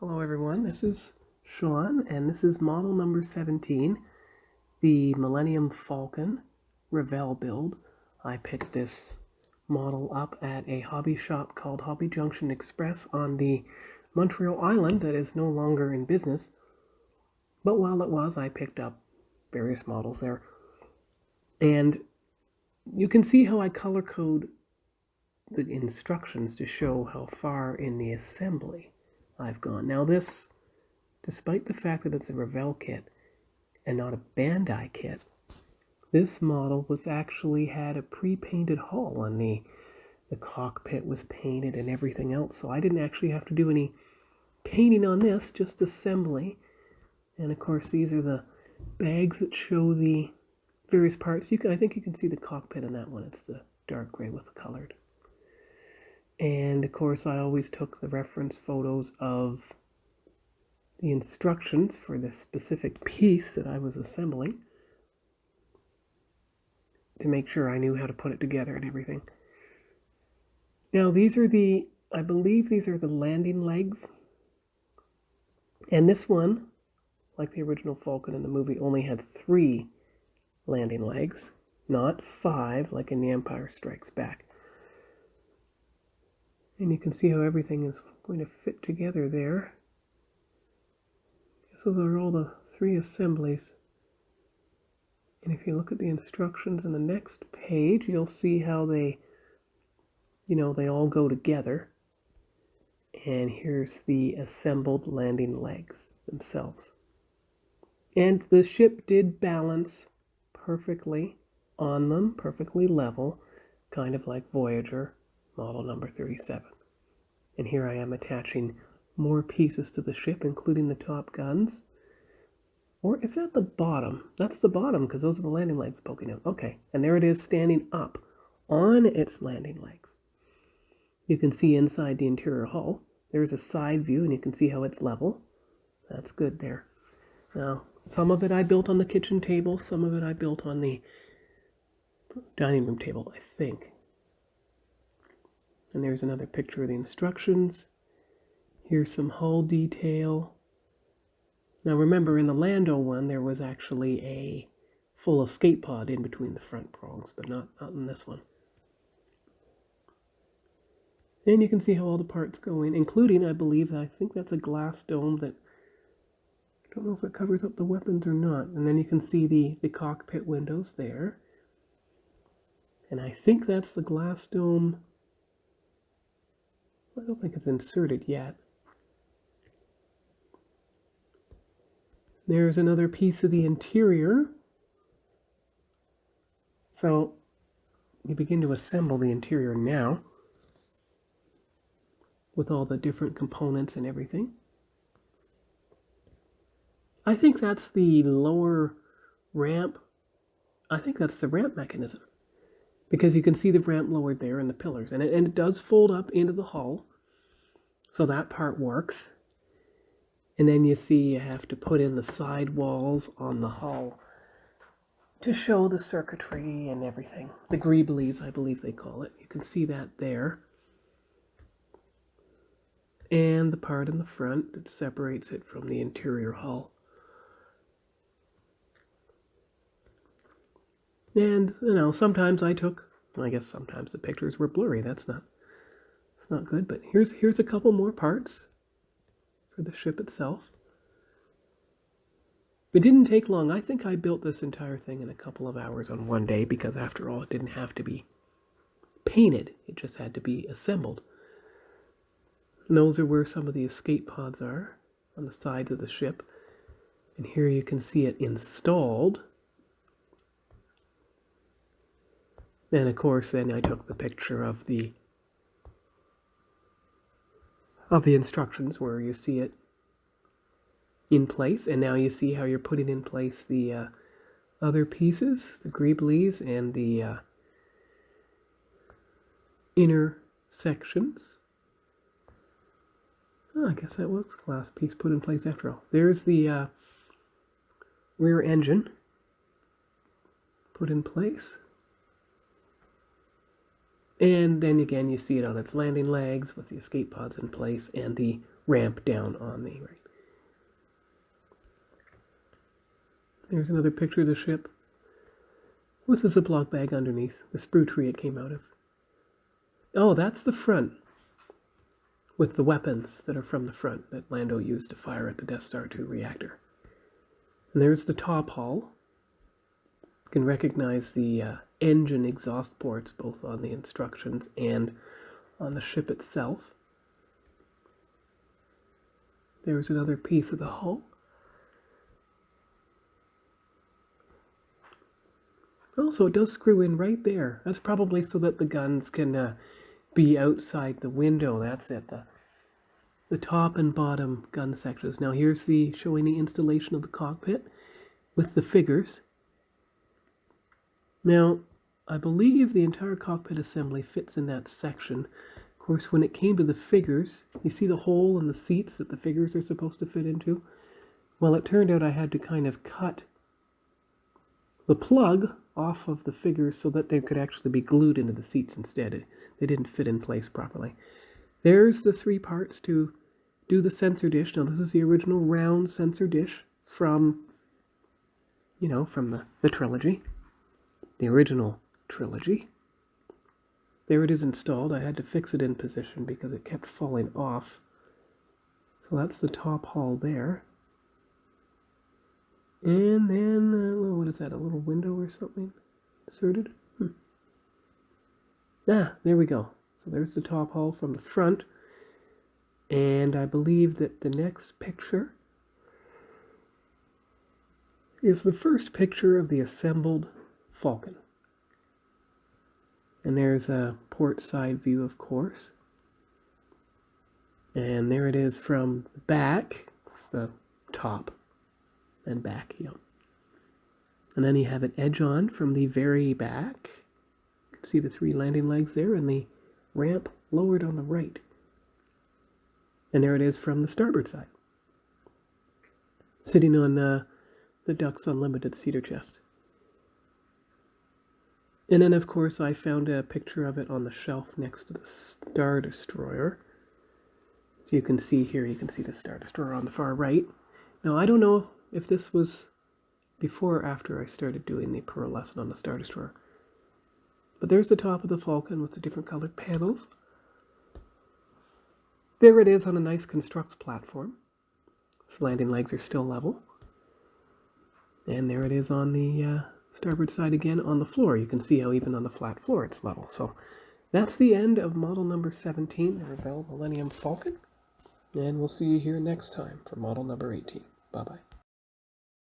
Hello everyone, this is Sean and this is model number 17, the Millenium Falcon Revell build. I picked this model up at a hobby shop called Hobby Junction Express on the Montreal Island that is no longer in business. But while it was, I picked up various models there. And you can see how I color code the instructions to show how far in the assembly I've gone. Now this, despite the fact that it's a Revell kit and not a Bandai kit, this model was actually had a pre-painted hull on the cockpit was painted and everything else, so I didn't actually have to do any painting on this, just assembly. And of course these are the bags that show the various parts. I think you can see the cockpit in that one. It's the dark gray with the colored. And of course I always took the reference photos of the instructions for the specific piece that I was assembling to make sure I knew how to put it together and everything. Now these are I believe these are the landing legs. And this one, like the original Falcon in the movie, only had 3 landing legs, not 5 like in The Empire Strikes Back. And you can see how everything is going to fit together there. So those are all the 3 assemblies. And if you look at the instructions in the next page, you'll see how they all go together. And here's the assembled landing legs themselves. And the ship did balance perfectly on them, perfectly level, kind of like Voyager, model number 37. And here I am attaching more pieces to the ship, including the top guns. Or is that the bottom? That's the bottom, because those are the landing legs poking out. Okay, and there it is standing up on its landing legs. You can see inside the interior hull. There's a side view, and you can see how it's level. That's good there. Now, some of it I built on the kitchen table, some of it I built on the dining room table, I think. And there's another picture of the instructions. Here's some hull detail. Now remember, in the Lando one, there was actually a full escape pod in between the front prongs, but not in this one. And you can see how all the parts go in, including, I think that's a glass dome that, I don't know if it covers up the weapons or not. And then you can see the cockpit windows there. And I think that's the glass dome. I don't think it's inserted yet. There's another piece of the interior. So we begin to assemble the interior now with all the different components and everything. I think that's the lower ramp. I think that's the ramp mechanism, because you can see the ramp lowered there and the pillars, and it does fold up into the hull, so that part works. And then you see you have to put in the side walls on the hull to show the circuitry and everything. The greeblies, I believe they call it. You can see that there. And the part in the front that separates it from the interior hull. And, sometimes I guess sometimes the pictures were blurry. It's not good, but here's a couple more parts for the ship itself. It didn't take long. I think I built this entire thing in a couple of hours on one day, because after all, it didn't have to be painted. It just had to be assembled. And those are where some of the escape pods are, on the sides of the ship. And here you can see it installed. And of course, then I took the picture of the instructions where you see it in place, and now you see how you're putting in place the other pieces, the greeblies and the inner sections. Oh, I guess that was glass piece put in place after all. There's the rear engine put in place. And then again, you see it on its landing legs with the escape pods in place and the ramp down on the right. There's another picture of the ship with a Ziploc bag underneath, the sprue tree it came out of. Oh, that's the front, with the weapons that are from the front that Lando used to fire at the Death Star 2 reactor. And there's the top hull. You can recognize the engine exhaust ports both on the instructions and on the ship itself. There's another piece of the hull. Also, it does screw in right there. That's probably so that the guns can be outside the window. That's it, the top and bottom gun sections. Now here's showing the installation of the cockpit with the figures. Now, I believe the entire cockpit assembly fits in that section. Of course, when it came to the figures, you see the hole in the seats that the figures are supposed to fit into? Well, it turned out I had to kind of cut the plug off of the figures so that they could actually be glued into the seats instead. They didn't fit in place properly. There's the 3 parts to do the sensor dish. Now, this is the original round sensor dish from, from the trilogy. The original trilogy. There it is installed. I had to fix it in position because it kept falling off. So that's the top hull there. And then, what is that, a little window or something inserted? Ah, there we go. So there's the top hull from the front. And I believe that the next picture is the first picture of the assembled Falcon. And there's a port side view, of course. And there it is from the back, the top and back, And then you have it edge on from the very back. You can see the 3 landing legs there and the ramp lowered on the right. And there it is from the starboard side, sitting on the Ducks Unlimited cedar chest. And then, of course, I found a picture of it on the shelf next to the Star Destroyer. So you can see here, you can see the Star Destroyer on the far right. Now, I don't know if this was before or after I started doing the pearlescent on the Star Destroyer. But there's the top of the Falcon with the different colored panels. There it is on a nice Constructs platform. Its landing legs are still level. And there it is on the starboard side again on the floor. You can see how even on the flat floor it's level. So that's the end of model number 17, the Revell Millenium Falcon. And we'll see you here next time for model number 18. Bye-bye.